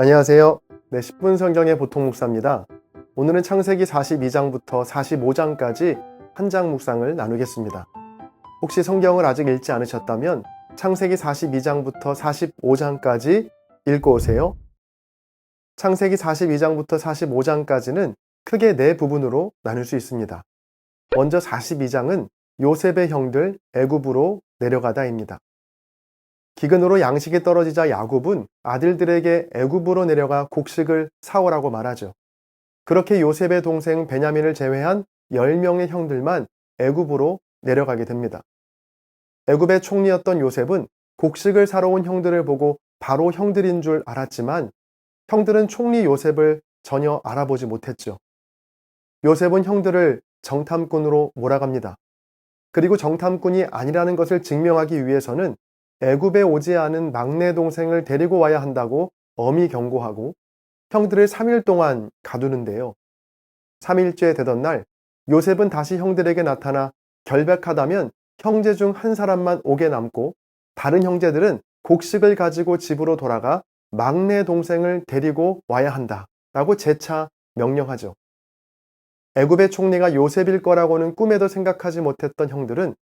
안녕하세요. 10분 성경의 보통 목사입니다. 오늘은 창세기 42장부터 45장까지 한 장 묵상을 나누겠습니다. 혹시 성경을 아직 읽지 않으셨다면 창세기 42장부터 45장까지 읽고 오세요. 창세기 42장부터 45장까지는 크게 네 부분으로 나눌 수 있습니다. 먼저 42장은 요셉의 형들 애굽으로 내려가다입니다. 기근으로 양식이 떨어지자 야곱은 아들들에게 애굽으로 내려가 곡식을 사오라고 말하죠. 그렇게 요셉의 동생 베냐민을 제외한 10명의 형들만 애굽으로 내려가게 됩니다. 애굽의 총리였던 요셉은 곡식을 사러 온 형들을 보고 바로 형들인 줄 알았지만 형들은 총리 요셉을 전혀 알아보지 못했죠. 요셉은 형들을 정탐꾼으로 몰아갑니다. 그리고 정탐꾼이 아니라는 것을 증명하기 위해서는 애굽에 오지 않은 막내 동생을 데리고 와야 한다고 엄히 경고하고 형들을 3일 동안 가두는데요. 3일째 되던 날 요셉은 다시 형들에게 나타나 결백하다면 형제 중 한 사람만 오게 남고 다른 형제들은 곡식을 가지고 집으로 돌아가 막내 동생을 데리고 와야 한다라고 재차 명령하죠. 애굽의 총리가 요셉일 거라고는 꿈에도 생각하지 못했던 형들은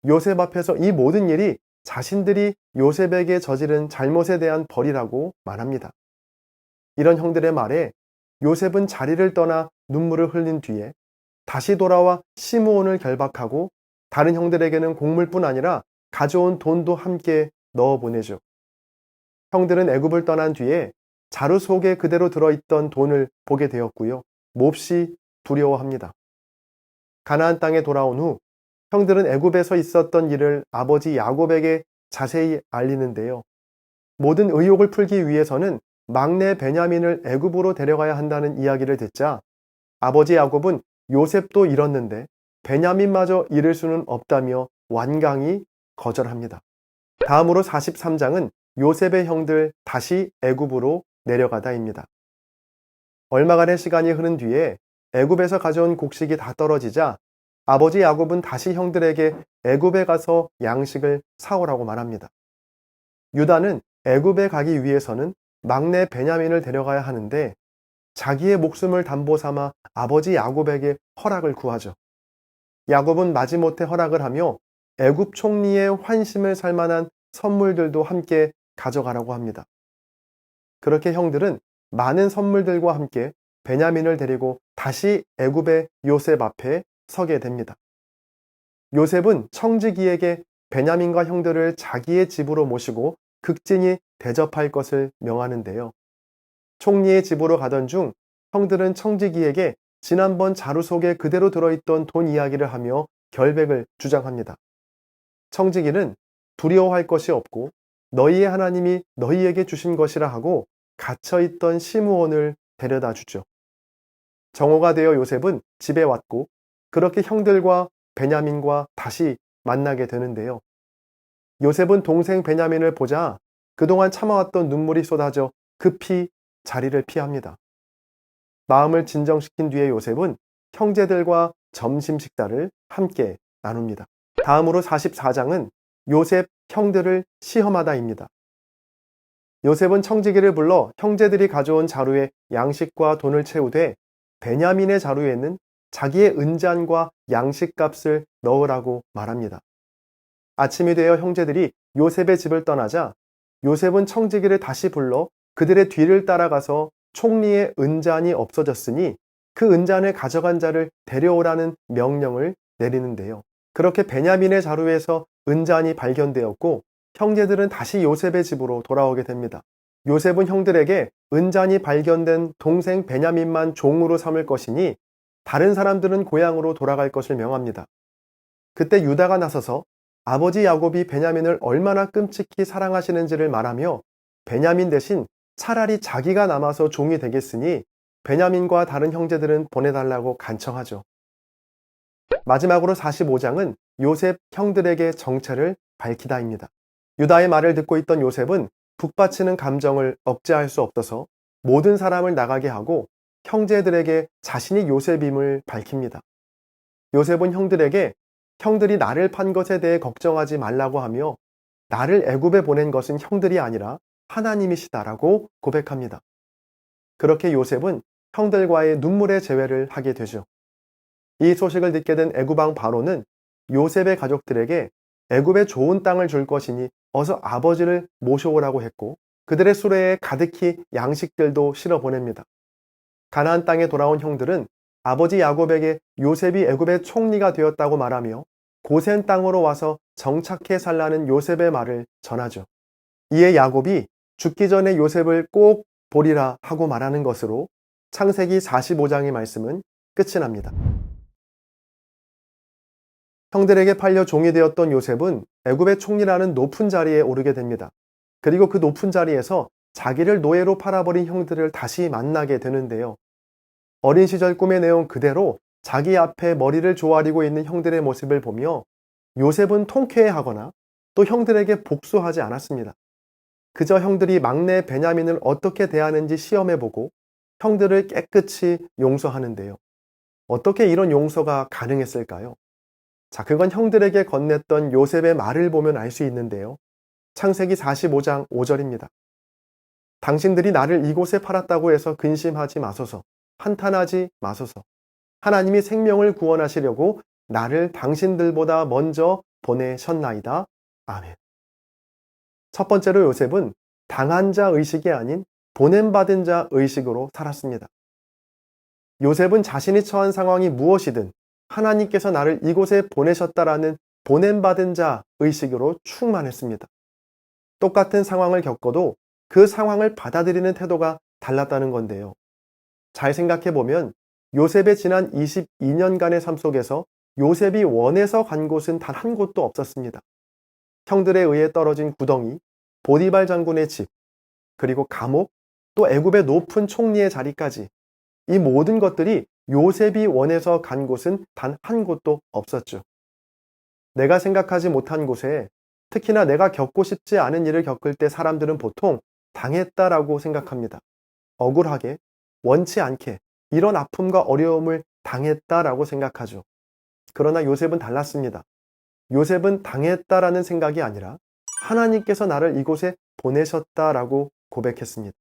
요셉 앞에서 이 모든 일이 자신들이 요셉에게 저지른 잘못에 대한 벌이라고 말합니다. 이런 형들의 말에 요셉은 자리를 떠나 눈물을 흘린 뒤에 다시 돌아와 시므온을 결박하고 다른 형들에게는 곡물뿐 아니라 가져온 돈도 함께 넣어 보내죠. 형들은 애굽을 떠난 뒤에 자루 속에 그대로 들어있던 돈을 보게 되었고요. 몹시 두려워합니다. 가나안 땅에 돌아온 후 형들은 애굽에서 있었던 일을 아버지 야곱에게 자세히 알리는데요. 모든 의혹을 풀기 위해서는 막내 베냐민을 애굽으로 데려가야 한다는 이야기를 듣자 아버지 야곱은 요셉도 잃었는데 베냐민마저 잃을 수는 없다며 완강히 거절합니다. 다음으로 43장은 요셉의 형들 다시 애굽으로 내려가다입니다. 얼마간의 시간이 흐른 뒤에 애굽에서 가져온 곡식이 다 떨어지자 아버지 야곱은 다시 형들에게 애굽에 가서 양식을 사오라고 말합니다. 유다는 애굽에 가기 위해서는 막내 베냐민을 데려가야 하는데 자기의 목숨을 담보 삼아 아버지 야곱에게 허락을 구하죠. 야곱은 마지못해 허락을 하며 애굽 총리의 환심을 살 만한 선물들도 함께 가져가라고 합니다. 그렇게 형들은 많은 선물들과 함께 베냐민을 데리고 다시 애굽의 요셉 앞에 서게 됩니다. 요셉은 청지기에게 베냐민과 형들을 자기의 집으로 모시고 극진히 대접할 것을 명하는데요. 총리의 집으로 가던 중 형들은 청지기에게 지난번 자루 속에 그대로 들어있던 돈 이야기를 하며 결백을 주장합니다. 청지기는 두려워할 것이 없고 너희의 하나님이 너희에게 주신 것이라 하고 갇혀있던 시므온을 데려다 주죠. 정오가 되어 요셉은 집에 왔고 그렇게 형들과 베냐민과 다시 만나게 되는데요. 요셉은 동생 베냐민을 보자 그동안 참아왔던 눈물이 쏟아져 급히 자리를 피합니다. 마음을 진정시킨 뒤에 요셉은 형제들과 점심 식사를 함께 나눕니다. 다음으로 44장은 요셉 형들을 시험하다입니다. 요셉은 청지기를 불러 형제들이 가져온 자루에 양식과 돈을 채우되 베냐민의 자루에는 자기의 은잔과 양식값을 넣으라고 말합니다. 아침이 되어 형제들이 요셉의 집을 떠나자 요셉은 청지기를 다시 불러 그들의 뒤를 따라가서 총리의 은잔이 없어졌으니 그 은잔을 가져간 자를 데려오라는 명령을 내리는데요. 그렇게 베냐민의 자루에서 은잔이 발견되었고 형제들은 다시 요셉의 집으로 돌아오게 됩니다. 요셉은 형들에게 은잔이 발견된 동생 베냐민만 종으로 삼을 것이니 다른 사람들은 고향으로 돌아갈 것을 명합니다. 그때 유다가 나서서 아버지 야곱이 베냐민을 얼마나 끔찍히 사랑하시는지를 말하며 베냐민 대신 차라리 자기가 남아서 종이 되겠으니 베냐민과 다른 형제들은 보내달라고 간청하죠. 마지막으로 45장은 요셉 형들에게 정체를 밝히다입니다. 유다의 말을 듣고 있던 요셉은 북받치는 감정을 억제할 수 없어서 모든 사람을 나가게 하고 형제들에게 자신이 요셉임을 밝힙니다. 요셉은 형들에게 형들이 나를 판 것에 대해 걱정하지 말라고 하며 나를 애굽에 보낸 것은 형들이 아니라 하나님이시다라고 고백합니다. 그렇게 요셉은 형들과의 눈물의 재회를 하게 되죠. 이 소식을 듣게 된 애굽왕 바로는 요셉의 가족들에게 애굽에 좋은 땅을 줄 것이니 어서 아버지를 모셔오라고 했고, 그들의 수레에 가득히 양식들도 실어 보냅니다. 가나안 땅에 돌아온 형들은 아버지 야곱에게 요셉이 애굽의 총리가 되었다고 말하며 고센 땅으로 와서 정착해 살라는 요셉의 말을 전하죠. 이에 야곱이 죽기 전에 요셉을 꼭 보리라 하고 말하는 것으로 창세기 45장의 말씀은 끝이 납니다. 형들에게 팔려 종이 되었던 요셉은 애굽의 총리라는 높은 자리에 오르게 됩니다. 그리고 그 높은 자리에서 자기를 노예로 팔아버린 형들을 다시 만나게 되는데요. 어린 시절 꿈의 내용 그대로 자기 앞에 머리를 조아리고 있는 형들의 모습을 보며 요셉은 통쾌해하거나 또 형들에게 복수하지 않았습니다. 그저 형들이 막내 베냐민을 어떻게 대하는지 시험해보고 형들을 깨끗이 용서하는데요. 어떻게 이런 용서가 가능했을까요? 자, 그건 형들에게 건넸던 요셉의 말을 보면 알 수 있는데요. 창세기 45장 5절입니다. 당신들이 나를 이곳에 팔았다고 해서 근심하지 마소서. 한탄하지 마소서. 하나님이 생명을 구원하시려고 나를 당신들보다 먼저 보내셨나이다. 아멘. 첫 번째로 요셉은 당한 자 의식이 아닌 보냄받은 자 의식으로 살았습니다. 요셉은 자신이 처한 상황이 무엇이든 하나님께서 나를 이곳에 보내셨다라는 보냄받은 자 의식으로 충만했습니다. 똑같은 상황을 겪어도 그 상황을 받아들이는 태도가 달랐다는 건데요. 잘 생각해보면 요셉의 지난 22년간의 삶 속에서 요셉이 원해서 간 곳은 단 한 곳도 없었습니다. 형들에 의해 떨어진 구덩이, 보디발 장군의 집, 그리고 감옥, 또 애굽의 높은 총리의 자리까지, 이 모든 것들이 요셉이 원해서 간 곳은 단 한 곳도 없었죠. 내가 생각하지 못한 곳에, 특히나 내가 겪고 싶지 않은 일을 겪을 때 사람들은 보통 당했다라고 생각합니다. 억울하게, 원치 않게 이런 아픔과 어려움을 당했다라고 생각하죠. 그러나 요셉은 달랐습니다. 요셉은 당했다라는 생각이 아니라 하나님께서 나를 이곳에 보내셨다라고 고백했습니다.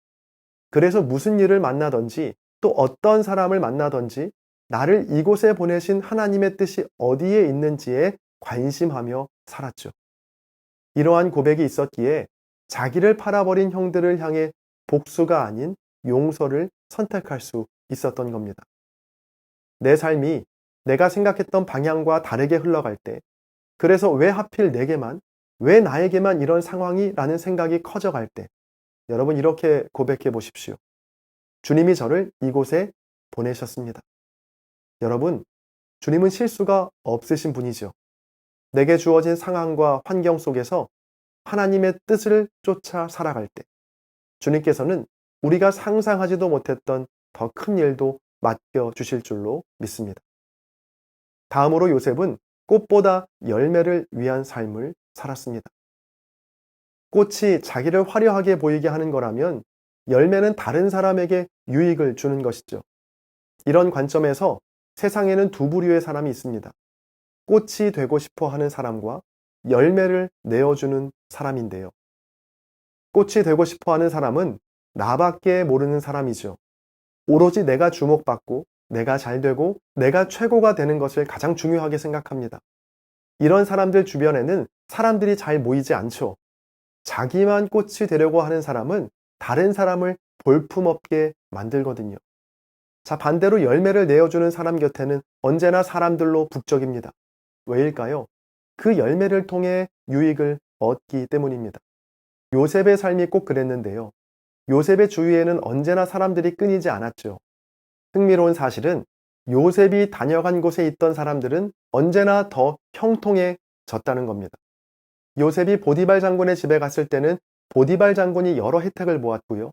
그래서 무슨 일을 만나든지 또 어떤 사람을 만나든지 나를 이곳에 보내신 하나님의 뜻이 어디에 있는지에 관심하며 살았죠. 이러한 고백이 있었기에 자기를 팔아버린 형들을 향해 복수가 아닌 용서를 선택할 수 있었던 겁니다. 내 삶이 내가 생각했던 방향과 다르게 흘러갈 때, 그래서 왜 하필 내게만, 왜 나에게만 이런 상황이? 라는 생각이 커져갈 때, 여러분 이렇게 고백해 보십시오. 주님이 저를 이곳에 보내셨습니다. 여러분, 주님은 실수가 없으신 분이죠. 내게 주어진 상황과 환경 속에서 하나님의 뜻을 쫓아 살아갈 때, 주님께서는 우리가 상상하지도 못했던 더 큰 일도 맡겨주실 줄로 믿습니다. 다음으로 요셉은 꽃보다 열매를 위한 삶을 살았습니다. 꽃이 자기를 화려하게 보이게 하는 거라면 열매는 다른 사람에게 유익을 주는 것이죠. 이런 관점에서 세상에는 두 부류의 사람이 있습니다. 꽃이 되고 싶어 하는 사람과 열매를 내어주는 사람인데요. 꽃이 되고 싶어 하는 사람은 나밖에 모르는 사람이죠. 오로지 내가 주목받고 내가 잘 되고 내가 최고가 되는 것을 가장 중요하게 생각합니다. 이런 사람들 주변에는 사람들이 잘 모이지 않죠. 자기만 꽃이 되려고 하는 사람은 다른 사람을 볼품없게 만들거든요. 자, 반대로 열매를 내어주는 사람 곁에는 언제나 사람들로 북적입니다. 왜일까요? 그 열매를 통해 유익을 얻기 때문입니다. 요셉의 삶이 꼭 그랬는데요. 요셉의 주위에는 언제나 사람들이 끊이지 않았죠. 흥미로운 사실은 요셉이 다녀간 곳에 있던 사람들은 언제나 더 형통해졌다는 겁니다. 요셉이 보디발 장군의 집에 갔을 때는 보디발 장군이 여러 혜택을 보았고요.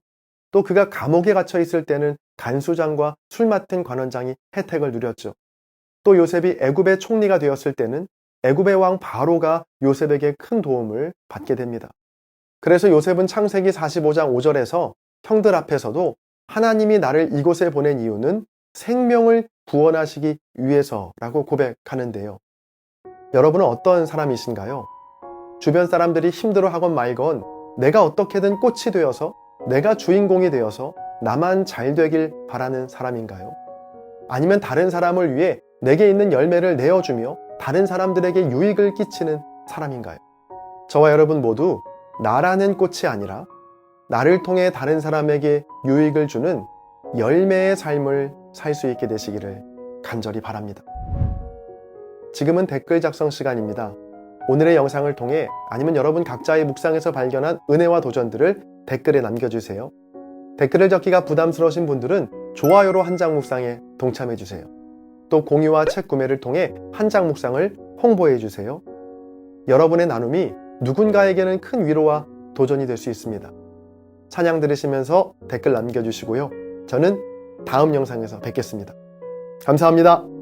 또 그가 감옥에 갇혀 있을 때는 간수장과 술 맡은 관원장이 혜택을 누렸죠. 또 요셉이 애굽의 총리가 되었을 때는 애굽의 왕 바로가 요셉에게 큰 도움을 받게 됩니다. 그래서 요셉은 창세기 45장 5절에서 형들 앞에서도 하나님이 나를 이곳에 보낸 이유는 생명을 구원하시기 위해서라고 고백하는데요. 여러분은 어떤 사람이신가요? 주변 사람들이 힘들어하건 말건 내가 어떻게든 꽃이 되어서, 내가 주인공이 되어서 나만 잘 되길 바라는 사람인가요? 아니면 다른 사람을 위해 내게 있는 열매를 내어주며 다른 사람들에게 유익을 끼치는 사람인가요? 저와 여러분 모두 나라는 꽃이 아니라 나를 통해 다른 사람에게 유익을 주는 열매의 삶을 살 수 있게 되시기를 간절히 바랍니다. 지금은 댓글 작성 시간입니다. 오늘의 영상을 통해 아니면 여러분 각자의 묵상에서 발견한 은혜와 도전들을 댓글에 남겨주세요. 댓글을 적기가 부담스러우신 분들은 좋아요로 한장 묵상에 동참해주세요. 또 공유와 책 구매를 통해 한장 묵상을 홍보해주세요. 여러분의 나눔이 누군가에게는 큰 위로와 도전이 될 수 있습니다. 찬양 들으시면서 댓글 남겨주시고요. 저는 다음 영상에서 뵙겠습니다. 감사합니다.